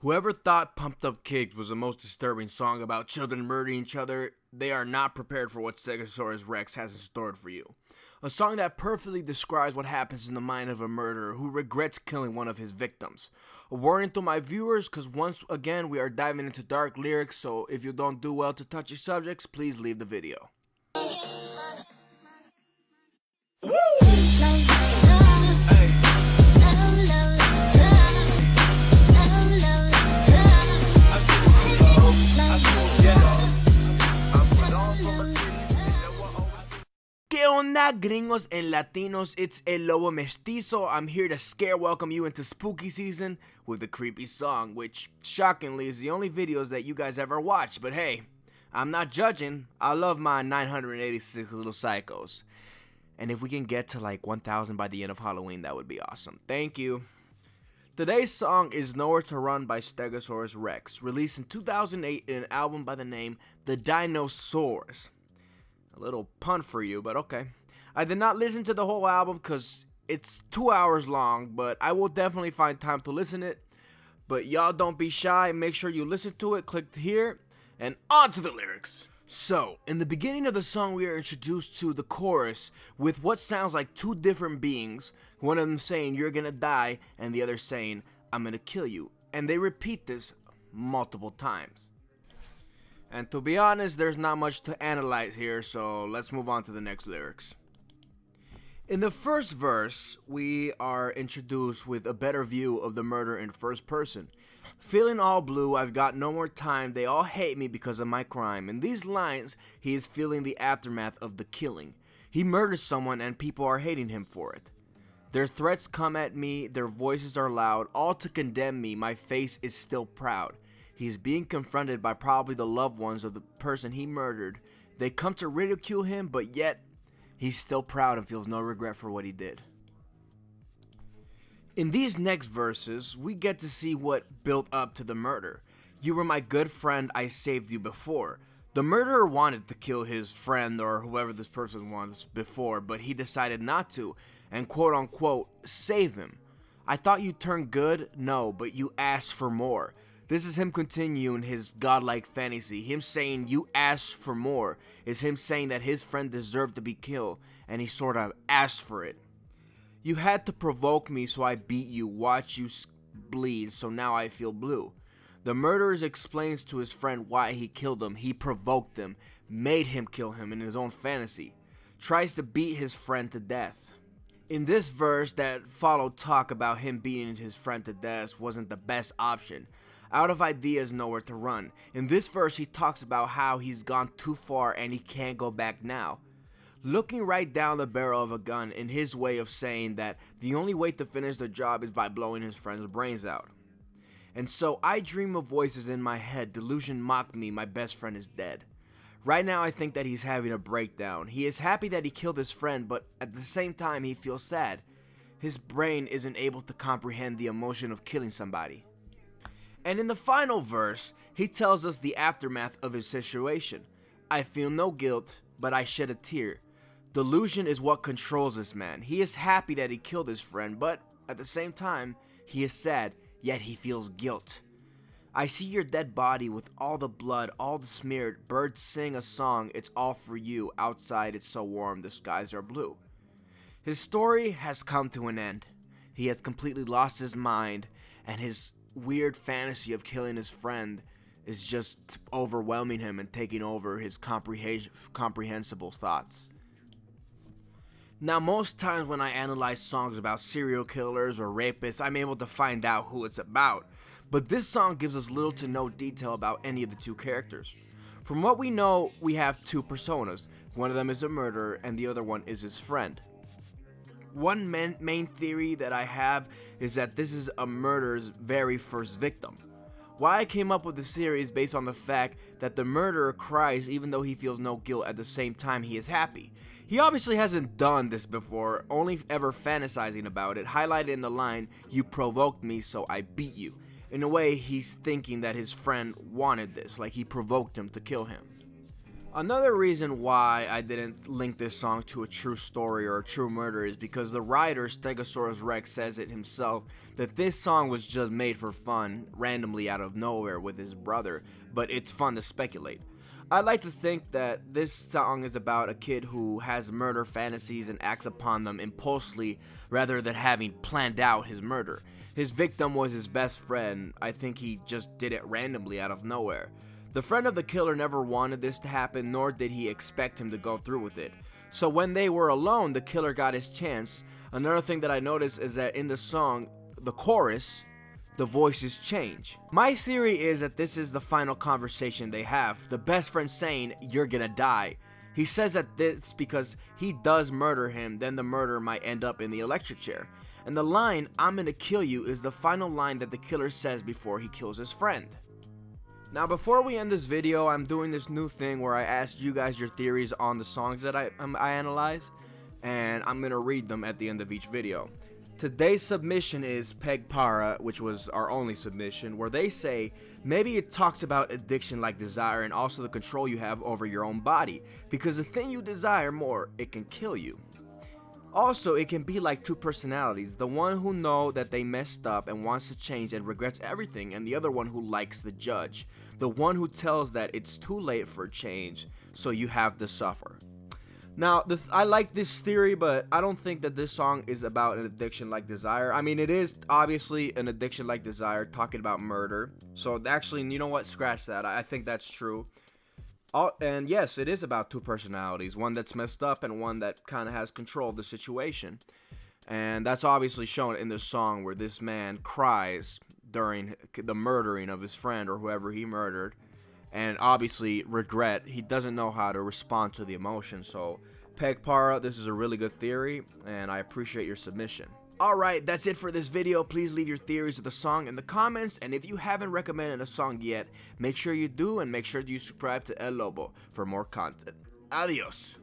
Whoever thought Pumped Up Kicks was the most disturbing song about children murdering each other, they are not prepared for what Stegosaurus Rex has in store for you. A song that perfectly describes what happens in the mind of a murderer who regrets killing one of his victims. A warning to my viewers, because once again we are diving into dark lyrics, so if you don't do well to touchy subjects, please leave the video. ¿Qué onda, gringos and latinos? It's El Lobo Mestizo. I'm here to welcome you into spooky season with a creepy song, which shockingly is the only videos that you guys ever watch. But hey, I'm not judging. I love my 986 little psychos. And if we can get to like 1,000 by the end of Halloween, that would be awesome. Thank you. Today's song is Nowhere to Run by Stegosaurus Rex, released in 2008 in an album by the name The Dinosaurs. A little pun for you, but okay. I did not listen to the whole album because it's 2 hours long, but I will definitely find time to listen to it. But y'all don't be shy, make sure you listen to it, click here, and on to the lyrics. So, in the beginning of the song we are introduced to the chorus with what sounds like two different beings, one of them saying you're gonna die and the other saying I'm gonna kill you, and they repeat this multiple times. And to be honest, there's not much to analyze here, so let's move on to the next lyrics. In the first verse, we are introduced with a better view of the murder in first person. Feeling all blue, I've got no more time, they all hate me because of my crime. In these lines, he is feeling the aftermath of the killing. He murdered someone and people are hating him for it. Their threats come at me, their voices are loud, all to condemn me, my face is still proud. He is being confronted by probably the loved ones of the person he murdered. They come to ridicule him, but yet he's still proud and feels no regret for what he did. In these next verses, we get to see what built up to the murder. You were my good friend, I saved you before. The murderer wanted to kill his friend or whoever this person was before, but he decided not to and quote unquote save him. I thought you turned good? No, but you asked for more. This is him continuing his godlike fantasy. Him saying you asked for more is him saying that his friend deserved to be killed and he sort of asked for it. You had to provoke me so I beat you, watch you bleed, so now I feel blue. The murderer explains to his friend why he killed him. He provoked him, made him kill him in his own fantasy. Tries to beat his friend to death. In this verse that followed, talk about him beating his friend to death wasn't the best option. Out of ideas, nowhere to run. In this verse, he talks about how he's gone too far and he can't go back now. Looking right down the barrel of a gun in his way of saying that the only way to finish the job is by blowing his friend's brains out. And so I dream of voices in my head, delusion mock me, my best friend is dead. Right now I think that he's having a breakdown. He is happy that he killed his friend, but at the same time he feels sad. His brain isn't able to comprehend the emotion of killing somebody. And in the final verse, he tells us the aftermath of his situation. I feel no guilt, but I shed a tear. Delusion is what controls this man. He is happy that he killed his friend, but at the same time, he is sad, yet he feels guilt. I see your dead body with all the blood, all the smeared. Birds sing a song, it's all for you. Outside it's so warm, the skies are blue. His story has come to an end. He has completely lost his mind, and his weird fantasy of killing his friend is just overwhelming him and taking over his comprehensible thoughts. Now, most times when I analyze songs about serial killers or rapists, I'm able to find out who it's about. But this song gives us little to no detail about any of the two characters. From what we know, we have two personas. One of them is a murderer and the other one is his friend. One main theory that I have is that this is a murderer's very first victim. Why I came up with this theory is based on the fact that the murderer cries even though he feels no guilt at the same time he is happy. He obviously hasn't done this before, only ever fantasizing about it, highlighted in the line, you provoked me so I beat you. In a way, he's thinking that his friend wanted this, like he provoked him to kill him. Another reason why I didn't link this song to a true story or a true murder is because the writer Stegosaurus Rex says it himself that this song was just made for fun, randomly out of nowhere with his brother, but it's fun to speculate. I like to think that this song is about a kid who has murder fantasies and acts upon them impulsively rather than having planned out his murder. His victim was his best friend. I think he just did it randomly out of nowhere. The friend of the killer never wanted this to happen, nor did he expect him to go through with it. So when they were alone, the killer got his chance. Another thing that I noticed is that in the song, the chorus, the voices change. My theory is that this is the final conversation they have. The best friend saying, "You're gonna die." He says that this because he does murder him, then the murder might end up in the electric chair. And the line, "I'm gonna kill you," is the final line that the killer says before he kills his friend. Now before we end this video, I'm doing this new thing where I asked you guys your theories on the songs that I analyze, and I'm going to read them at the end of each video. Today's submission is Peg Para, which was our only submission, where they say, maybe it talks about addiction like desire and also the control you have over your own body, because the thing you desire more, it can kill you. Also, it can be like two personalities, the one who know that they messed up and wants to change and regrets everything, and the other one who likes the judge, the one who tells that it's too late for change, so you have to suffer. Now, I like this theory, but I don't think that this song is about an addiction like desire. I mean, it is obviously an addiction like desire, talking about murder, so actually, you know what, scratch that, I think that's true. And yes, it is about two personalities, one that's messed up and one that kind of has control of the situation. And that's obviously shown in this song where this man cries during the murdering of his friend or whoever he murdered. And obviously regret, he doesn't know how to respond to the emotion. So Peg Para, this is a really good theory and I appreciate your submission. Alright, that's it for this video. Please leave your theories of the song in the comments, and if you haven't recommended a song yet, make sure you do, and make sure you subscribe to El Lobo for more content. Adios!